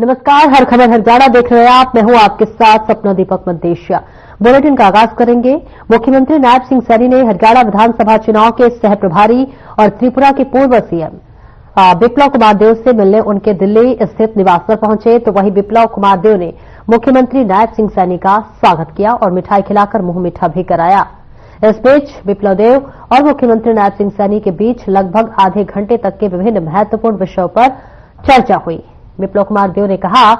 नमस्कार, हर खबर हरियाणा देख रहे हैं आप। मैं हूं आपके साथ सपना दीपक मदेशिया। बुलेटिन का आगाज करेंगे। मुख्यमंत्री नायब सिंह सैनी ने हरियाणा विधानसभा चुनाव के सह प्रभारी और त्रिपुरा के पूर्व सीएम बिप्लब कुमार देव से मिलने उनके दिल्ली स्थित निवास पर पहुंचे, तो वहीं बिप्लब कुमार देव ने मुख्यमंत्री नायब सिंह सैनी का स्वागत किया और मिठाई खिलाकर मुंह मीठा भी कराया। इस बीच बिप्लब देव और मुख्यमंत्री नायब सिंह सैनी के बीच लगभग आधे घंटे तक के विभिन्न महत्वपूर्ण विषयों पर चर्चा हुई। बिप्लब कुमार देव ने कहा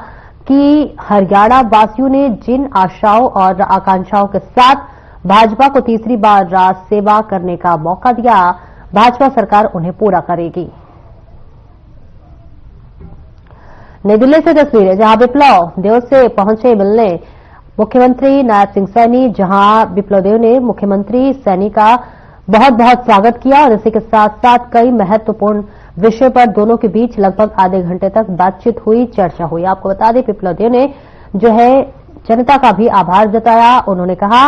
कि हरियाणा वासियों ने जिन आशाओं और आकांक्षाओं के साथ भाजपा को तीसरी बार राज सेवा करने का मौका दिया, भाजपा सरकार उन्हें पूरा करेगी। नई दिल्ली से तस्वीरें, जहां बिप्लब देव से पहुंचे मिलने मुख्यमंत्री नायब सिंह सैनी, जहां बिप्लब देव ने मुख्यमंत्री सैनी का बहुत बहुत स्वागत किया और इसी के साथ साथ कई महत्वपूर्ण विषय पर दोनों के बीच लगभग आधे घंटे तक बातचीत हुई, चर्चा हुई। आपको बता दें, बिप्लब देव ने जो है जनता का भी आभार जताया। उन्होंने कहा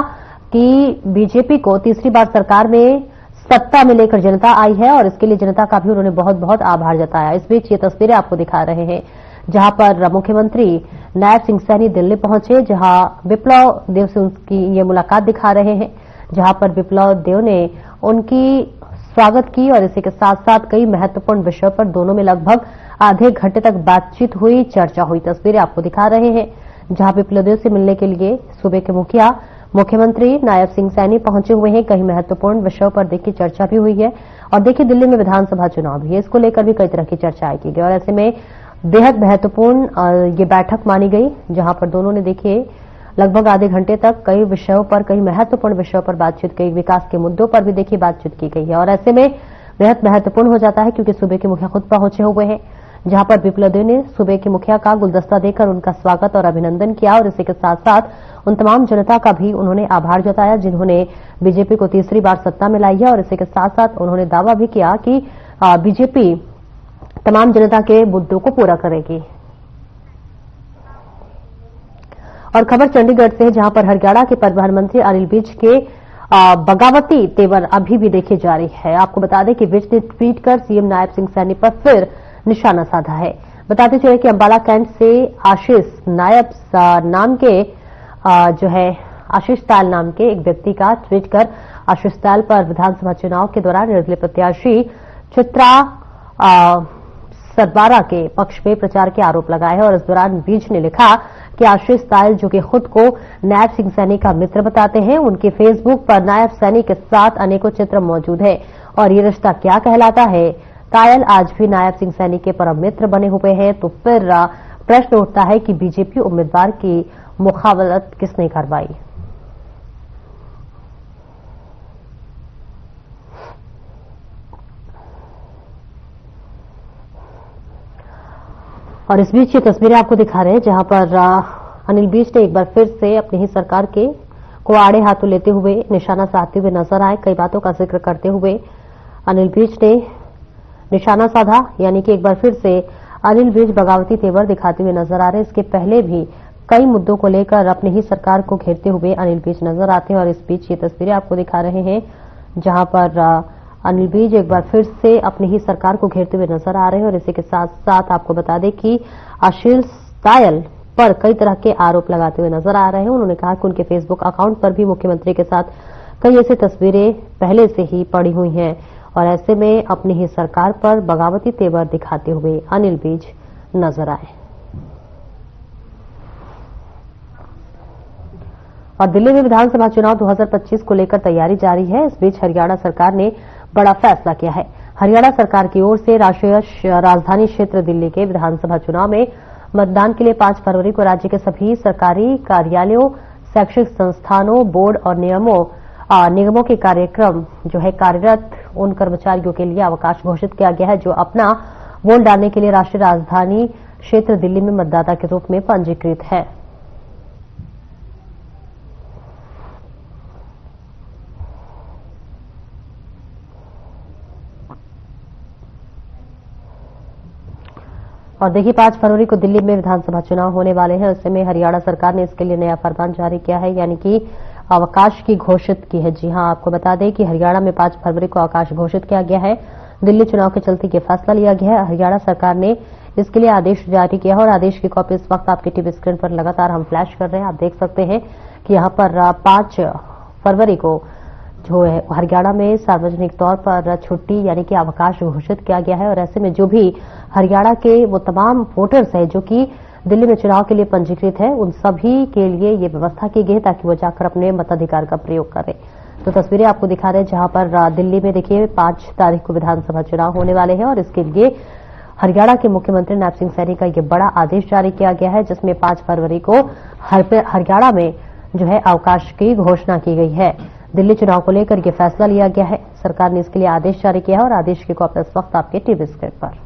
कि बीजेपी को तीसरी बार सरकार में सत्ता में लेकर जनता आई है और इसके लिए जनता का भी उन्होंने बहुत बहुत आभार जताया। इस बीच ये तस्वीरें आपको दिखा रहे हैं, जहां पर मुख्यमंत्री नायब सिंह सैनी दिल्ली पहुंचे, जहां बिप्लब देव से उनकी ये मुलाकात दिखा रहे हैं, जहां पर बिप्लब देव ने उनकी स्वागत की और इसी के साथ साथ कई महत्वपूर्ण विषयों पर दोनों में लगभग आधे घंटे तक बातचीत हुई, चर्चा हुई। तस्वीरें आपको दिखा रहे हैं, जहां बिप्लब देव से मिलने के लिए सूबे के मुखिया मुख्यमंत्री नायब सिंह सैनी पहुंचे हुए हैं। कई महत्वपूर्ण विषयों पर देखिए चर्चा भी हुई है और देखिए दिल्ली में विधानसभा चुनाव भी है, इसको लेकर भी कई तरह की चर्चाएं की गई और ऐसे में बेहद महत्वपूर्ण ये बैठक मानी गई, जहां पर दोनों ने देखिए लगभग आधे घंटे तक कई विषयों पर, कई महत्वपूर्ण विषयों पर बातचीत की। विकास के मुद्दों पर भी देखिए बातचीत की गई है और ऐसे में बेहद महत्वपूर्ण हो जाता है क्योंकि सूबे के मुखिया खुद पहुंचे हुए हैं, जहां पर बिप्लब देव ने सूबे के मुखिया का गुलदस्ता देकर उनका स्वागत और अभिनंदन किया और इसी के साथ साथ उन तमाम जनता का भी उन्होंने आभार जताया जिन्होंने बीजेपी को तीसरी बार सत्ता में लाई है और इसी के साथ साथ उन्होंने दावा भी किया कि बीजेपी तमाम जनता के मुद्दों को पूरा करेगी। और खबर चंडीगढ़ से, जहां पर हरियाणा के परिवहन मंत्री अनिल विज के बगावती तेवर अभी भी देखे जारी है। आपको बता दें कि विज ने ट्वीट कर सीएम नायब सिंह सैनी पर फिर निशाना साधा है। बताते चले कि अंबाला कैंट से आशीष नायब नाम के जो है आशीष ताल नाम के एक व्यक्ति का ट्वीट कर आशीष ताल पर विधानसभा चुनाव के दौरान निर्दलीय प्रत्याशी चित्रा सरबारा के पक्ष में प्रचार के आरोप लगाए हैं और इस दौरान विज ने लिखा कि आशीष तायल, जो कि खुद को नायब सिंह सैनी का मित्र बताते हैं, उनके फेसबुक पर नायब सैनी के साथ अनेकों चित्र मौजूद है और ये रिश्ता क्या कहलाता है। तायल आज भी नायब सिंह सैनी के परम मित्र बने हुए हैं, तो फिर प्रश्न उठता है कि बीजेपी उम्मीदवार की मुखावलत किसने करवाई। और इस बीच ये तस्वीरें आपको दिखा रहे हैं, जहां पर अनिल विज ने एक बार फिर से अपनी ही सरकार को आड़े हाथों लेते हुए निशाना साधते हुए नजर आए। कई बातों का जिक्र करते हुए अनिल विज ने निशाना साधा, यानी कि एक बार फिर से अनिल विज बगावती तेवर दिखाते हुए नजर आ रहे हैं। इसके पहले भी कई मुद्दों को लेकर अपनी ही सरकार को घेरते हुए अनिल विज नजर आते हैं और इस बीच ये तस्वीरें आपको दिखा रहे हैं, जहां पर अनिल विज एक बार फिर से अपनी ही सरकार को घेरते हुए नजर आ रहे हैं और इसी के साथ साथ आपको बता दें कि आशीष तायल पर कई तरह के आरोप लगाते हुए नजर आ रहे हैं। उन्होंने कहा कि उनके फेसबुक अकाउंट पर भी मुख्यमंत्री के साथ कई ऐसी तस्वीरें पहले से ही पड़ी हुई हैं और ऐसे में अपनी ही सरकार पर बगावती तेवर दिखाते हुए अनिल विज नजर आए। और दिल्ली में विधानसभा चुनाव 2025 को लेकर तैयारी जारी है। इस बीच हरियाणा सरकार ने बड़ा फैसला किया है। हरियाणा सरकार की ओर से राष्ट्रीय राजधानी क्षेत्र दिल्ली के विधानसभा चुनाव में मतदान के लिए 5 फरवरी को राज्य के सभी सरकारी कार्यालयों, शैक्षिक संस्थानों, बोर्ड और निगमों के कार्यक्रम जो है कार्यरत उन कर्मचारियों के लिए अवकाश घोषित किया गया है जो अपना वोट डालने के लिए राष्ट्रीय राजधानी क्षेत्र दिल्ली में मतदाता के रूप में पंजीकृत है। और देखिए 5 फरवरी को दिल्ली में विधानसभा चुनाव होने वाले हैं। ऐसे में हरियाणा सरकार ने इसके लिए नया फरमान जारी किया है, यानी कि अवकाश की घोषित की है। जी हां, आपको बता दें कि हरियाणा में 5 फरवरी को अवकाश घोषित किया गया है। दिल्ली चुनाव के चलते ये फैसला लिया गया है। हरियाणा सरकार ने इसके लिए आदेश जारी किया है और आदेश की कॉपी इस वक्त आपके टीवी स्क्रीन पर लगातार हम फ्लैश कर रहे हैं। आप देख सकते हैं कि यहां पर 5 फरवरी को जो है हरियाणा में सार्वजनिक तौर पर छुट्टी यानी कि अवकाश घोषित किया गया है और ऐसे में जो भी हरियाणा के वो तमाम वोटर्स हैं जो कि दिल्ली में चुनाव के लिए पंजीकृत है, उन सभी के लिए ये व्यवस्था की गई है ताकि वो जाकर अपने मताधिकार का प्रयोग करें। तो तस्वीरें आपको दिखा रहे हैं जहां पर दिल्ली में देखिए 5 तारीख को विधानसभा चुनाव होने वाले हैं और इसके लिए हरियाणा के मुख्यमंत्री नायब सिंह सैनी का ये बड़ा आदेश जारी किया गया है जिसमें 5 फरवरी को हरियाणा में जो है अवकाश की घोषणा की गई है। दिल्ली चुनाव को लेकर यह फैसला लिया गया है। सरकार ने इसके लिए आदेश जारी किया है और आदेश की कॉपी इस वक्त आपके टीवी स्क्रीन पर।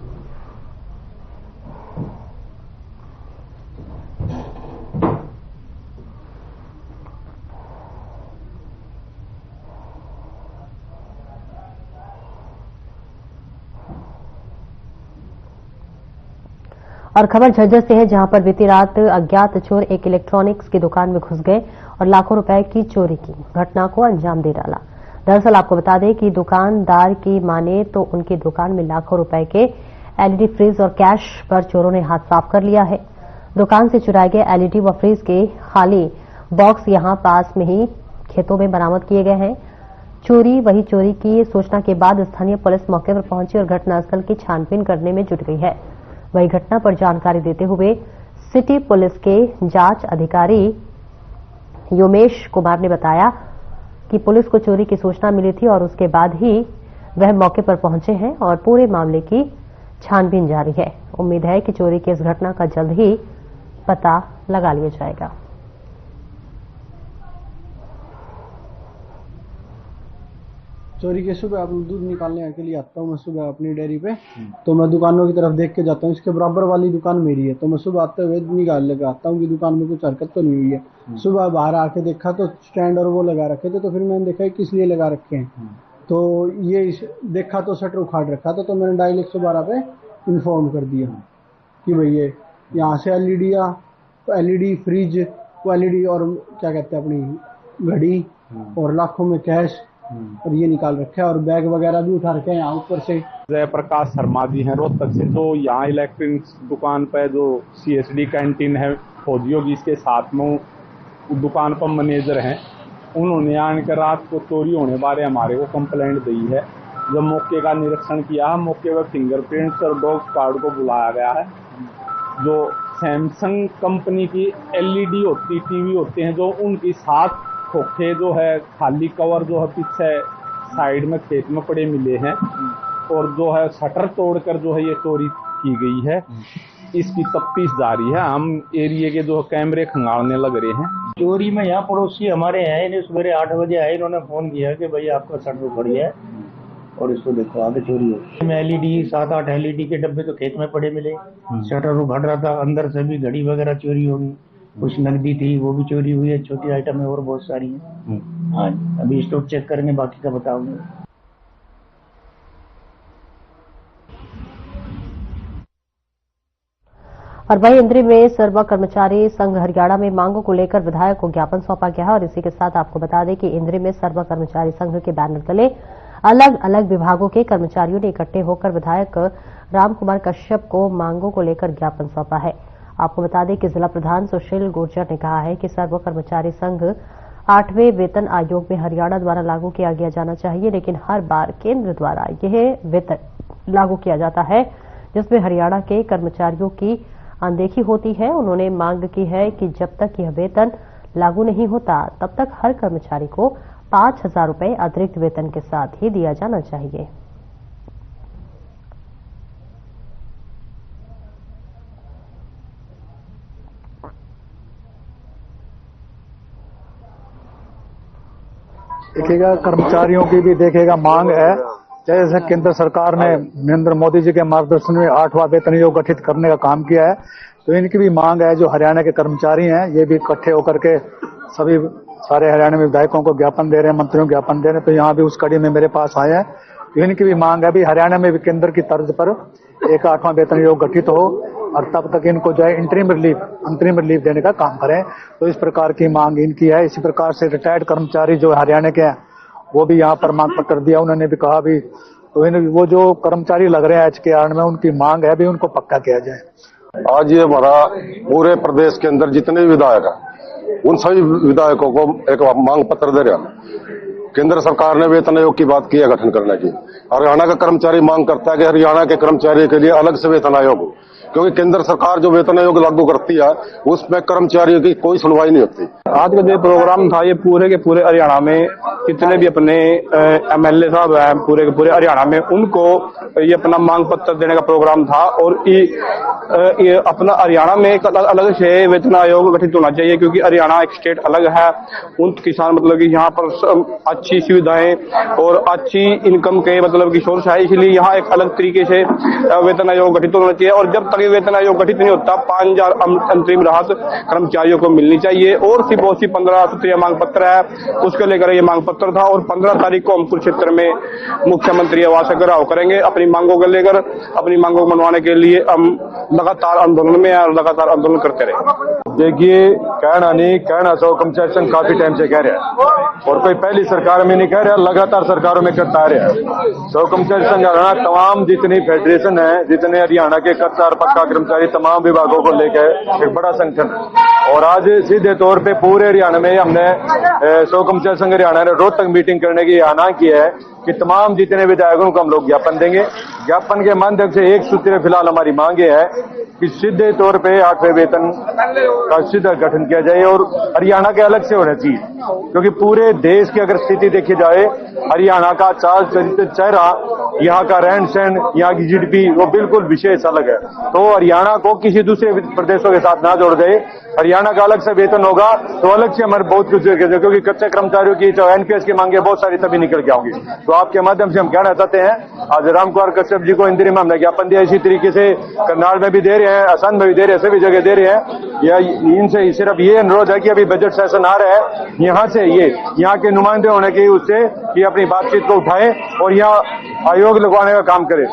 और खबर झज्जर से है जहां पर बीती रात अज्ञात चोर एक इलेक्ट्रॉनिक्स की दुकान में घुस गए और लाखों रुपए की चोरी की घटना को अंजाम दे डाला। दरअसल आपको बता दें कि दुकानदार की माने तो उनकी दुकान में लाखों रुपए के एलईडी फ्रिज और कैश पर चोरों ने हाथ साफ कर लिया है। दुकान से चुराए गए एलईडी व फ्रिज के खाली बॉक्स यहां पास में ही खेतों में बरामद किए गए हैं। चोरी की सूचना के बाद स्थानीय पुलिस मौके पर पहुंची और घटनास्थल की छानबीन करने में जुट गई है। वही घटना पर जानकारी देते हुए सिटी पुलिस के जांच अधिकारी योमेश कुमार ने बताया कि पुलिस को चोरी की सूचना मिली थी और उसके बाद ही वह मौके पर पहुंचे हैं और पूरे मामले की छानबीन जारी है। उम्मीद है कि चोरी की इस घटना का जल्द ही पता लगा लिया जाएगा। चोरी के सुबह आप दूध निकालने के लिए आता हूँ मैं सुबह अपनी डेयरी पे, तो मैं दुकानों की तरफ देख के जाता हूँ। इसके बराबर वाली दुकान मेरी है, तो मैं सुबह आते हुए निकाल लेकर आता हूँ कि दुकान में कुछ हरकत तो नहीं हुई है। सुबह बाहर आके देखा तो स्टैंड और वो लगा रखे थे, तो फिर मैंने देखा किस लिए लगा रखे हैं, तो ये देखा तो शटर उखाड़ रखा था। तो मैंने डायल 112 पे इन्फॉर्म कर दिया कि भाई ये यहाँ से एलईडी फ्रिज, वो एलईडी और क्या कहते हैं अपनी घड़ी और लाखों में कैश और ये निकाल रखे हैं और बैग वगैरह भी उठा रखे हैं यहाँ ऊपर से। जयप्रकाश शर्मा जी हैं रोहतक से, जो यहाँ इलेक्ट्रॉनिक्स दुकान पे जो सीएसडी कैंटीन है फौजियों की, इसके साथ में दुकान पर मैनेजर हैं। उन्होंने आकर रात को चोरी होने बारे हमारे को कंप्लेंट दी है। जब मौके का निरीक्षण किया, मौके पर फिंगरप्रिंट्स और डॉग स्क्वाड को बुलाया गया है। जो सैमसंग कंपनी की एलईडी होती टीवी होते हैं, जो उनकी 7 खोखे जो है खाली कवर जो है पीछे साइड में खेत में पड़े मिले हैं और जो है शटर तोड़कर जो है ये चोरी की गई है। इसकी तफ्तीश जारी है। हम एरिया के जो कैमरे खंगालने लग रहे हैं। चोरी में यहाँ पड़ोसी हमारे हैं, इन्हें सवेरे 8 बजे आए, इन्होंने फोन किया कि भाई आपका शटर उखड़ गया है और इसको देखो आगे चोरी हो। में एलईडी 7-8 एलईडी के डब्बे तो खेत में पड़े मिले, शटर उखड़ रहा था, अंदर से भी घड़ी वगैरह चोरी होगी, कुछ नकदी थी वो भी चोरी हुई है, छोटी आइटम है और बहुत सारी है। हाँ, अभी स्टॉक चेक करेंगे, बाकी का बताऊंगा। और वहीं इंद्री में सर्व कर्मचारी संघ हरियाणा में मांगों को लेकर विधायक को ज्ञापन सौंपा गया है और इसी के साथ आपको बता दें कि इंद्री में सर्व कर्मचारी संघ के बैनर तले अलग अलग विभागों के कर्मचारियों ने इकट्ठे होकर विधायक राम कुमार कश्यप को मांगों को लेकर ज्ञापन सौंपा है। आपको बता दें कि जिला प्रधान सुशील गुर्जर ने कहा है कि सर्व कर्मचारी संघ 8वें वेतन आयोग में हरियाणा द्वारा लागू किया गया जाना चाहिए, लेकिन हर बार केंद्र द्वारा यह वेतन लागू किया जाता है जिसमें हरियाणा के कर्मचारियों की अनदेखी होती है। उन्होंने मांग की है कि जब तक यह वेतन लागू नहीं होता तब तक हर कर्मचारी को 5,000 रुपए अतिरिक्त वेतन के साथ ही दिया जाना चाहिए। देखेगा कर्मचारियों की भी देखेगा मांग है। जैसे केंद्र सरकार ने नरेंद्र मोदी जी के मार्गदर्शन में 8वां वेतन आयोग गठित करने का काम किया है, तो इनकी भी मांग है। जो हरियाणा के कर्मचारी हैं ये भी इकट्ठे होकर के सभी सारे हरियाणा में विधायकों को ज्ञापन दे रहे हैं, मंत्रियों को ज्ञापन दे रहे हैं, तो यहाँ भी उस कड़ी में मेरे पास आए हैं। तो इनकी भी मांग है भी हरियाणा में भी केंद्र की तर्ज पर एक 8वां वेतन आयोग गठित हो और तब तक इनको जो है अंतरिम रिलीफ देने का काम करें। तो इस प्रकार की मांग इनकी है। इसी प्रकार से रिटायर्ड कर्मचारी जो हरियाणा के हैं वो भी यहाँ पर मांग पत्र दिया। उन्होंने भी कहा भी तो इन वो जो कर्मचारी लग रहे हैं HKR में, उनकी मांग है भी उनको पक्का किया जाए। आज ये हमारा पूरे प्रदेश के अंदर जितने भी विधायक हैं, उन सभी विधायकों को एक मांग पत्र दे रहे हैं। केंद्र सरकार ने वेतन आयोग की बात की है गठन करने की। हरियाणा का कर्मचारी मांग करता है कि हरियाणा के कर्मचारी के लिए अलग से वेतन आयोग हो, क्योंकि केंद्र सरकार जो वेतन आयोग लागू करती है उसमें कर्मचारियों की कोई सुनवाई नहीं होती। आज का जो प्रोग्राम था ये पूरे के पूरे हरियाणा में जितने भी अपने MLA साहब हैं पूरे के पूरे हरियाणा में, उनको ये अपना मांग पत्र देने का प्रोग्राम था। और ये अपना हरियाणा में एक अलग से वेतन आयोग गठित होना चाहिए, क्योंकि हरियाणा एक स्टेट अलग है। उन किसान मतलब कि यहाँ पर अच्छी सुविधाएं और अच्छी इनकम के मतलब की सोर्स है, इसलिए यहाँ एक अलग तरीके से वेतन आयोग गठित होना चाहिए। और जब तक ये वेतन आयोग गठित नहीं होता 5000 अंतरिम राहत कर्मचारियों को मिलनी चाहिए। और सिर्फ 15 सूत्रीय मांग पत्र है, उसको लेकर ये मांग पत्र था। और 15 तारीख को हम कुरुक्षेत्र में मुख्यमंत्री आवास का घेराव करेंगे अपनी मांगों को लेकर। अपनी मांगों को मनवाने के लिए हम लगातार आंदोलन में और लगातार आंदोलन करते रहे। देखिए, कहना सो कर्मचारी संघ काफी टाइम से कह रहे हैं और कोई पहली सरकार में नहीं कह रहा, लगातार सरकारों में करता आ रहा है। सो कर्मचारी संघ हरियाणा तमाम जितनी फेडरेशन है, जितने हरियाणा के कच्चा और पक्का कर्मचारी तमाम विभागों को लेकर एक बड़ा संगठन है। और आज सीधे तौर पे पूरे हरियाणा में हमने सो कर्मचारी संघ हरियाणा ने रोहतक मीटिंग करने की ऐलान किया है कि तमाम जितने विधायकों को हम लोग ज्ञापन देंगे। ज्ञापन के माध्यम से एक सूत्रीय फिलहाल हमारी मांग है कि सीधे तौर पे 8वें वेतन का सीधा गठन किया जाए और हरियाणा के अलग से होना चाहिए, क्योंकि पूरे देश की अगर स्थिति देखी जाए, हरियाणा का चाल चरित्र चेहरा, यहाँ का रहन सहन, यहाँ की GDP वो बिल्कुल विशेष अलग है। तो हरियाणा को किसी दूसरे प्रदेशों के साथ ना जोड़ दे। हरियाणा का अलग से वेतन होगा तो अलग से हमारे बहुत कुछ, क्योंकि कच्चे कर्मचारियों की जो NPS की मांगे बहुत सारी तभी निकल के आऊंगी। तो आपके माध्यम से हम कहना चाहते हैं, आज रामकुमार कश्यप जी को इंदिरा में हमने ज्ञापन दिया, इसी तरीके से करनाल में भी दे रहे हैं, असम में भी दे रहे हैं, सभी जगह दे रहे हैं। या इनसे सिर्फ ये अनुरोध है कि अभी बजट सेशन आ रहा है, यहाँ से यहाँ के नुमाइंदे होने की उससे कि अपनी बातचीत को उठाएं और यहाँ आयोग लगवाने का काम करें।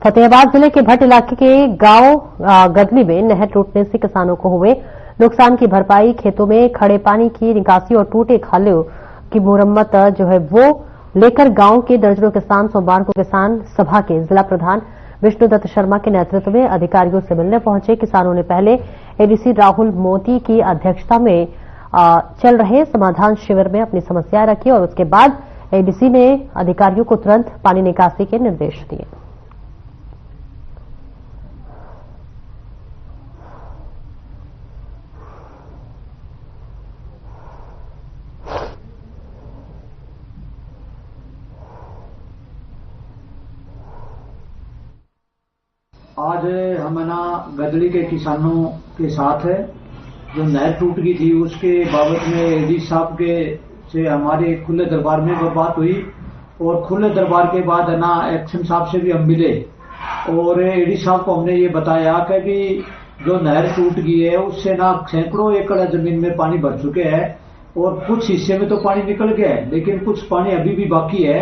फतेहाबाद जिले के भट्ट इलाके के गांव गदली में नहर टूटने से किसानों को हुए नुकसान की भरपाई, खेतों में खड़े पानी की निकासी और टूटे खालों की मुरम्मत जो है वो लेकर गांव के दर्जनों किसान सोमवार को किसान सभा के जिला प्रधान विष्णुदत्त शर्मा के नेतृत्व में अधिकारियों से मिलने पहुंचे। किसानों ने पहले ADC राहुल मोदी की अध्यक्षता में चल रहे समाधान शिविर में अपनी समस्याएं रखी और उसके बाद ADC ने अधिकारियों को तुरंत पानी निकासी के निर्देश दिए। आज हम ना गदली के किसानों के साथ है, जो नहर टूट गई थी उसके बाबत में AD साहब के से हमारे खुले दरबार में वो बात हुई। और खुले दरबार के बाद है ना एक्शन साहब से भी हम मिले और AD साहब को हमने ये बताया कि भी जो नहर टूट गई है उससे ना सैकड़ों एकड़ जमीन में पानी भर चुके हैं और कुछ हिस्से में तो पानी निकल गया है, लेकिन कुछ पानी अभी भी बाकी है।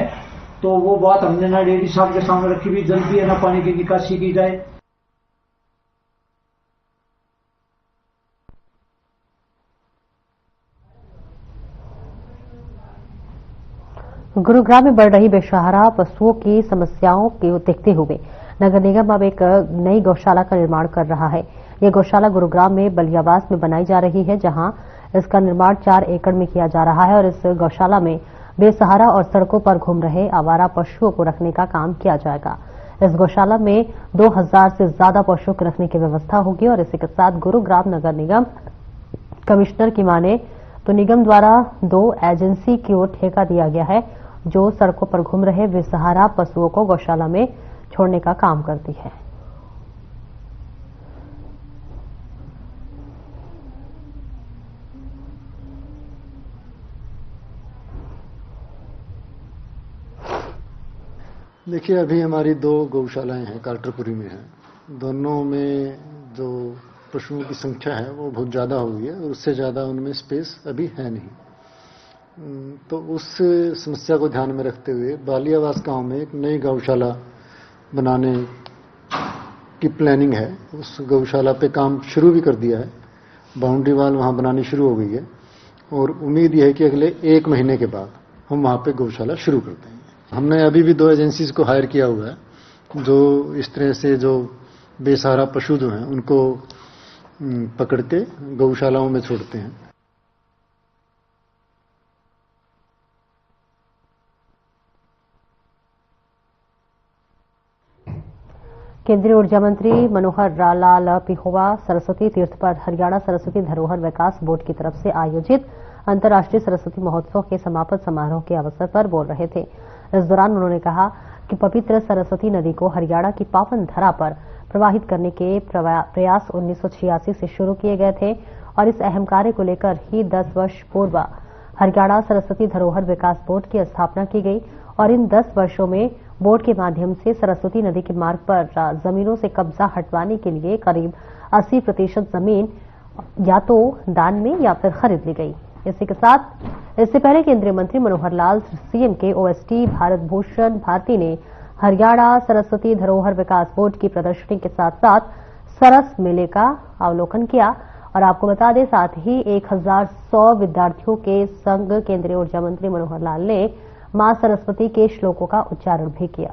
तो वो बात हमने ना AD साहब के सामने रखी भी जल्दी है ना पानी की निकासी की जाए। गुरुग्राम में बढ़ रही बेसहारा पशुओं की समस्याओं को देखते हुए नगर निगम अब एक नई गौशाला का निर्माण कर रहा है। यह गौशाला गुरुग्राम में बलियावास में बनाई जा रही है, जहां इसका निर्माण 4 एकड़ में किया जा रहा है और इस गौशाला में बेसहारा और सड़कों पर घूम रहे आवारा पशुओं को रखने का काम किया जाएगा। इस गौशाला में 2000 से ज्यादा पशुओं को रखने की व्यवस्था होगी और इसी के साथ गुरुग्राम नगर निगम कमिश्नर की माने तो निगम द्वारा 2 एजेंसी की ओर ठेका दिया गया है, जो सड़कों पर घूम रहे बेसहारा पशुओं को गौशाला में छोड़ने का काम करती है। देखिए, अभी हमारी 2 गौशालाएं हैं, कार्टरपुरी में हैं। दोनों में जो पशुओं की संख्या है वो बहुत ज़्यादा हो गई है और उससे ज़्यादा उनमें स्पेस अभी है नहीं। तो उस समस्या को ध्यान में रखते हुए बालियावास गांव में एक नई गौशाला बनाने की प्लानिंग है। उस गौशाला पे काम शुरू भी कर दिया है बाउंड्री वाल वहां बनानी शुरू हो गई है और उम्मीद यह है कि अगले 1 महीने के बाद हम वहां पे गौशाला शुरू कर देंगे। हमने अभी भी 2 एजेंसीज को हायर किया हुआ है जो इस तरह से जो बेसहारा पशु जो हैं उनको पकड़ के गौशालाओं में छोड़ते हैं। केंद्रीय ऊर्जा मंत्री मनोहर लाल पिहोवा सरस्वती तीर्थ पर हरियाणा सरस्वती धरोहर विकास बोर्ड की तरफ से आयोजित अंतर्राष्ट्रीय सरस्वती महोत्सव के समापन समारोह के अवसर पर बोल रहे थे। इस दौरान उन्होंने कहा कि पवित्र सरस्वती नदी को हरियाणा की पावन धरा पर प्रवाहित करने के प्रयास 1986 से शुरू किए गए थे और इस अहम कार्य को लेकर ही 10 वर्ष पूर्व हरियाणा सरस्वती धरोहर विकास बोर्ड की स्थापना की गई और इन 10 वर्षों में बोर्ड के माध्यम से सरस्वती नदी के मार्ग पर जमीनों से कब्जा हटवाने के लिए करीब 80% जमीन या तो दान में या फिर खरीद ली गई। इसी के साथ इससे पहले केंद्रीय मंत्री मनोहर लाल सीएम के ओएसडी भारत भूषण भारती ने हरियाणा सरस्वती धरोहर विकास बोर्ड की प्रदर्शनी के साथ साथ सरस मेले का अवलोकन किया और आपको बता दें साथ ही 1100 विद्यार्थियों के संग केंद्रीय ऊर्जा मंत्री मनोहर लाल ने मां सरस्वती के श्लोकों का उच्चारण भी किया।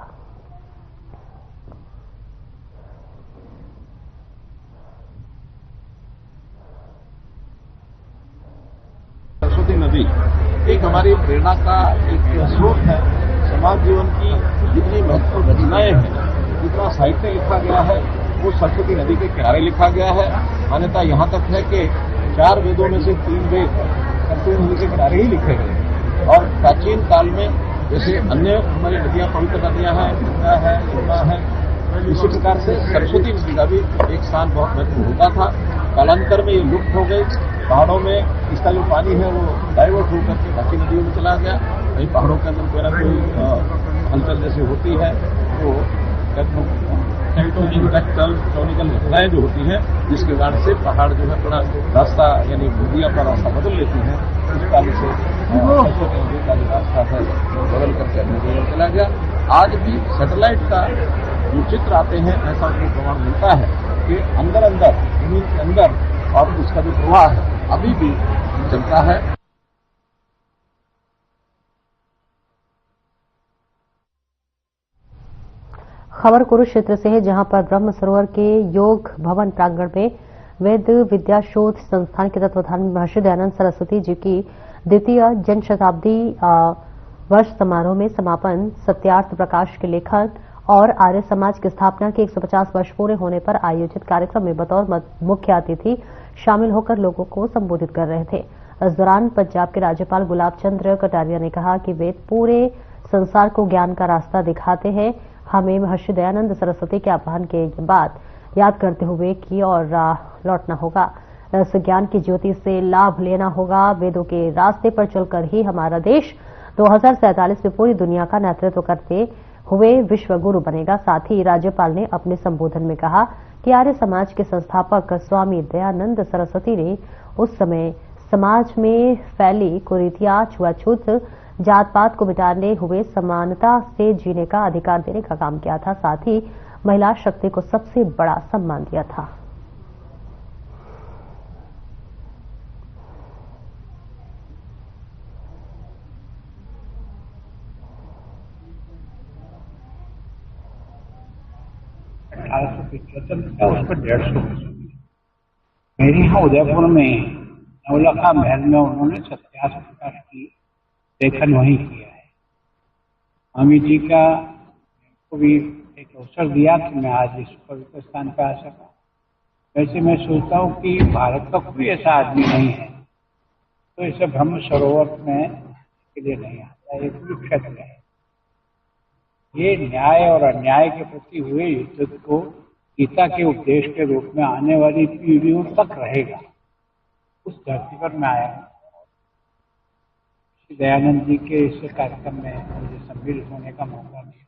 सरस्वती नदी एक हमारी प्रेरणा का एक स्रोत है। समाज जीवन की जितनी महत्वपूर्ण घटनाएं हैं, जितना साहित्य लिखा गया है वो सरस्वती नदी के किनारे लिखा गया है। मान्यता यहाँ तक है कि 4 वेदों में से 3 वेद सरस्वती नदी के किनारे ही लिखे गए और प्राचीन काल में जैसे अन्य हमारी नदियां पवित्र नदियां हैं, गंगा है, यमुना है, इसी प्रकार से सरस्वती नदी का भी एक स्थान बहुत महत्वपूर्ण होता था। कालांतर में ये लुप्त हो गई। पहाड़ों में इसका जो पानी है वो डाइवर्ट होकर के बाकी नदियों में चला गया। वहीं पहाड़ों के अंदर कोई ना कोई हलचल जैसे होती है तो टेक्टोनिकल घटनाएं जो होती हैं जिसके कारण से पहाड़ जो है अपना रास्ता यानी नदियां अपना रास्ता बदल लेती हैं। उस कारण से सरस्वती नदी का जो रास्ता है बदल करके अन्य चला गया। आज भी सैटेलाइट का जो चित्र आते हैं ऐसा उसको प्रमाण मिलता है कि अंदर जमीन के अंदर और उसका जो प्रवाह है अभी भी चलता है। खबर कुरुक्षेत्र से है जहां पर ब्रह्म सरोवर के योग भवन प्रांगण में वेद विद्या शोध संस्थान के तत्वाधान में महर्षि दयानंद सरस्वती जी की द्वितीय जन्म शताब्दी वर्ष समारोह में समापन सत्यार्थ प्रकाश के लेखन और आर्य समाज की स्थापना के 150 वर्ष पूरे होने पर आयोजित कार्यक्रम में बतौर मुख्य अतिथि शामिल होकर लोगों को संबोधित कर रहे थे। इस दौरान पंजाब के राज्यपाल गुलाब चंद्र कटारिया ने कहा कि वेद पूरे संसार को ज्ञान का रास्ता दिखाते हैं। हमें महर्षि दयानंद सरस्वती के आह्वान के बाद याद करते हुए की और लौटना होगा। इस ज्ञान की ज्योति से लाभ लेना होगा। वेदों के रास्ते पर चलकर ही हमारा देश 2047 में पूरी दुनिया का नेतृत्व करते हुए विश्व गुरु बनेगा। साथ ही राज्यपाल ने अपने संबोधन में कहा कि आर्य समाज के संस्थापक स्वामी दयानंद सरस्वती ने उस समय समाज में फैली कुरीतियां, छुआछूत, जात पात को मिटाने हुए समानता से जीने का अधिकार देने का काम किया था। साथ ही महिला शक्ति को सबसे बड़ा सम्मान दिया था। का उस पर 150 मेरे यहाँ उदयपुर में नवलखा महल में उन्होंने सत्यार्थ प्रकाश की लेखन वहीं किया है। स्वामी जी का को भी एक अवसर दिया कि मैं आज इस पवित्र स्थान पर आ सका। वैसे मैं सोचता हूँ कि भारत का कोई ऐसा आदमी नहीं है तो इसे ब्रह्म सरोवर में के लिए नहीं आता। एक भी क्षेत्र है। ये न्याय और अन्याय के प्रति हुए युद्ध को गीता के उपदेश के रूप में आने वाली पीढ़ियों तक रहेगा। उस धरती पर मैं आया हूँ। श्री दयानंद जी के इस कार्यक्रम में मुझे सम्मिलित होने का मौका मिला।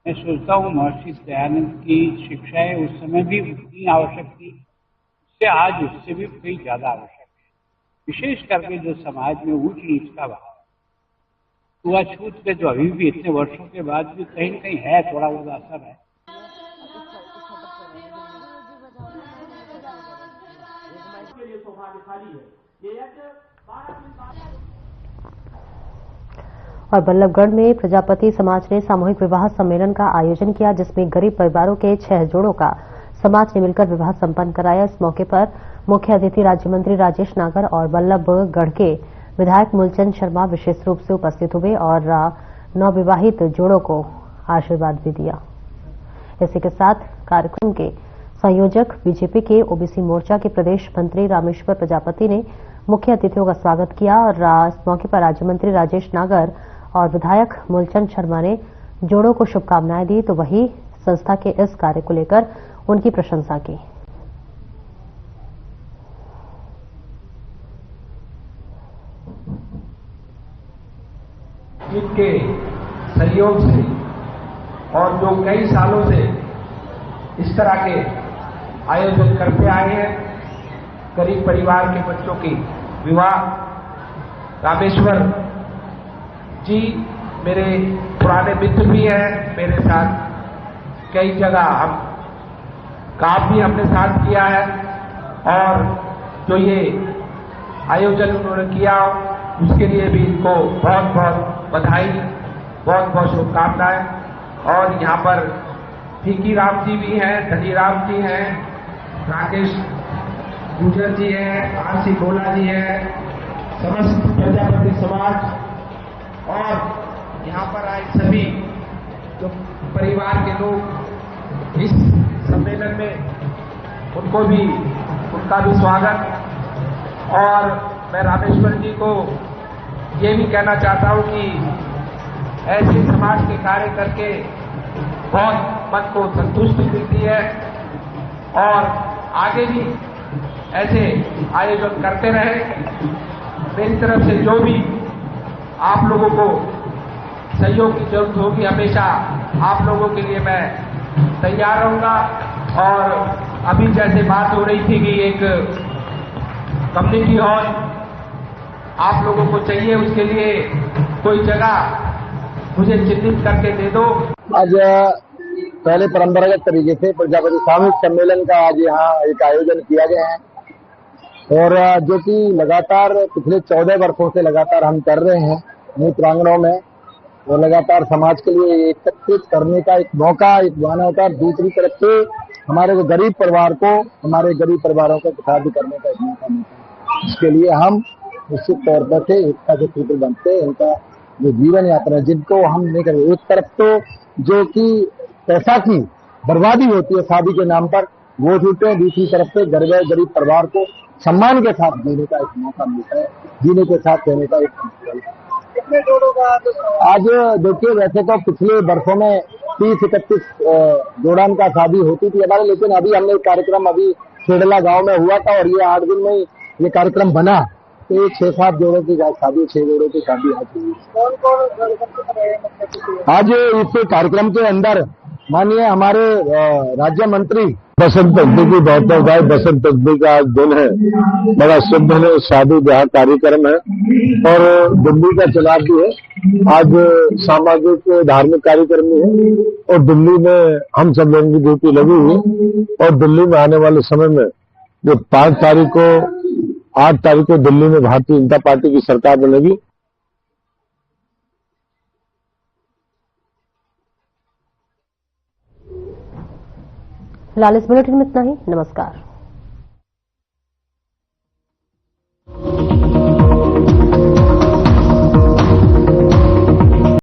मैं सोचता हूँ महर्षि दयानंद की शिक्षाएं उस समय भी उतनी आवश्यक थी, उससे आज उससे भी कई ज्यादा आवश्यक है। विशेष करके जो समाज में ऊंच नीच का भाव, छूआछूत के जो अभी भी इतने वर्षों के बाद भी कहीं न कहीं है, थोड़ा बहुत असर है। भाग्यशाली है। ये यज्ञ 12 दिन और बल्लभगढ़ में प्रजापति समाज ने सामूहिक विवाह सम्मेलन का आयोजन किया, जिसमें गरीब परिवारों के 6 जोड़ों का समाज ने मिलकर विवाह संपन्न कराया। इस मौके पर मुख्य अतिथि राज्य मंत्री राजेश नागर और बल्लभगढ़ के विधायक मूलचंद शर्मा विशेष रूप से उपस्थित हुए और नवविवाहित जोड़ों को आशीर्वाद भी दिया। इसी के साथ कार्यक्रम के संयोजक बीजेपी के ओबीसी मोर्चा के प्रदेश मंत्री रामेश्वर प्रजापति ने मुख्य अतिथियों का स्वागत किया और इस मौके पर राज्य मंत्री राजेश नागर और विधायक मूलचंद शर्मा ने जोड़ों को शुभकामनाएं दी, तो वही संस्था के इस कार्य को लेकर उनकी प्रशंसा की। इनके सहयोग से और जो कई सालों से इस तरह के आयोजन करते आए हैं, गरीब परिवार के बच्चों की विवाह, रामेश्वर जी मेरे पुराने मित्र भी हैं, मेरे साथ कई जगह हम काम भी हमने साथ किया है और जो ये आयोजन उन्होंने किया उसके लिए भी इनको बहुत बहुत बधाई, बहुत बहुत शुभकामनाएं। और यहाँ पर टीकी राम जी भी हैं, धनीराम जी हैं, राकेश गुजर जी हैं, आरसी गोला जी हैं, समस्त प्रजापति समाज और यहाँ पर आए सभी जो परिवार के लोग इस सम्मेलन में उनका भी स्वागत। और मैं रामेश्वर जी को ये भी कहना चाहता हूँ कि ऐसे समाज के कार्य करके बहुत मन को संतुष्टि मिलती है और आगे भी ऐसे आयोजन करते रहे। मेरी तरफ से जो भी आप लोगों को सहयोग की जरूरत होगी, हमेशा आप लोगों के लिए मैं तैयार रहूंगा। और अभी जैसे बात हो रही थी कि एक कम्युनिटी हॉल आप लोगों को चाहिए, उसके लिए कोई जगह मुझे चिन्हित करके दे दो। आज पहले परंपरागत तरीके से प्रजापति सामूहिक सम्मेलन का आज यहाँ एक आयोजन किया गया है और जो कि लगातार पिछले 14 वर्षों से लगातार हम कर रहे हैं अपने प्रांगणों में और लगातार समाज के लिए एकत्रित करने का एक मौका एक बहाना होता है। दूसरी तरफ से हमारे जो गरीब परिवार को, हमारे गरीब परिवारों को शादी करने का एक मौका मिलता है। इसके लिए हम निश्चित तौर पर से एकता के सूत्र बनते हैं। उनका जो जीवन यात्रा है जिनको हम नहीं कर, एक तरफ तो जो कि पैसा की बर्बादी होती है शादी के नाम पर वो छूटते हैं, दूसरी तरफ से गरीब परिवार को सम्मान के साथ जीने का एक मौका मिलता है, जीने के साथ रहने का एक मौका मिलता है। कितने जोड़ों का आज देखिए, वैसे तो पिछले वर्षों में 30-31 जोड़ान का शादी होती थी हमारे, लेकिन अभी हमने एक कार्यक्रम अभी खेड़ला गांव में हुआ था और ये 8 दिन में ये कार्यक्रम बना तो 6-7 जोड़ों की शादी, 6 जोड़ों की शादी आज हुई। आज इस कार्यक्रम के अंदर माननीय हमारे राज्य मंत्री बसंत पंचमी की बहुत भाई बसंत पंचमी का आज दिन है, बड़ा शुभ है, शादी ब्याह कार्यक्रम है और दिल्ली का चुनाव भी है। आज सामाजिक धार्मिक कार्यक्रम भी है और दिल्ली में हम सब लोगों की ड्यूटी लगी हुई और दिल्ली में आने वाले समय में जो 8 तारीख को दिल्ली में भारतीय जनता पार्टी की सरकार बनेगी। फिलहाल इस बुलेटिन में इतना ही। नमस्कार।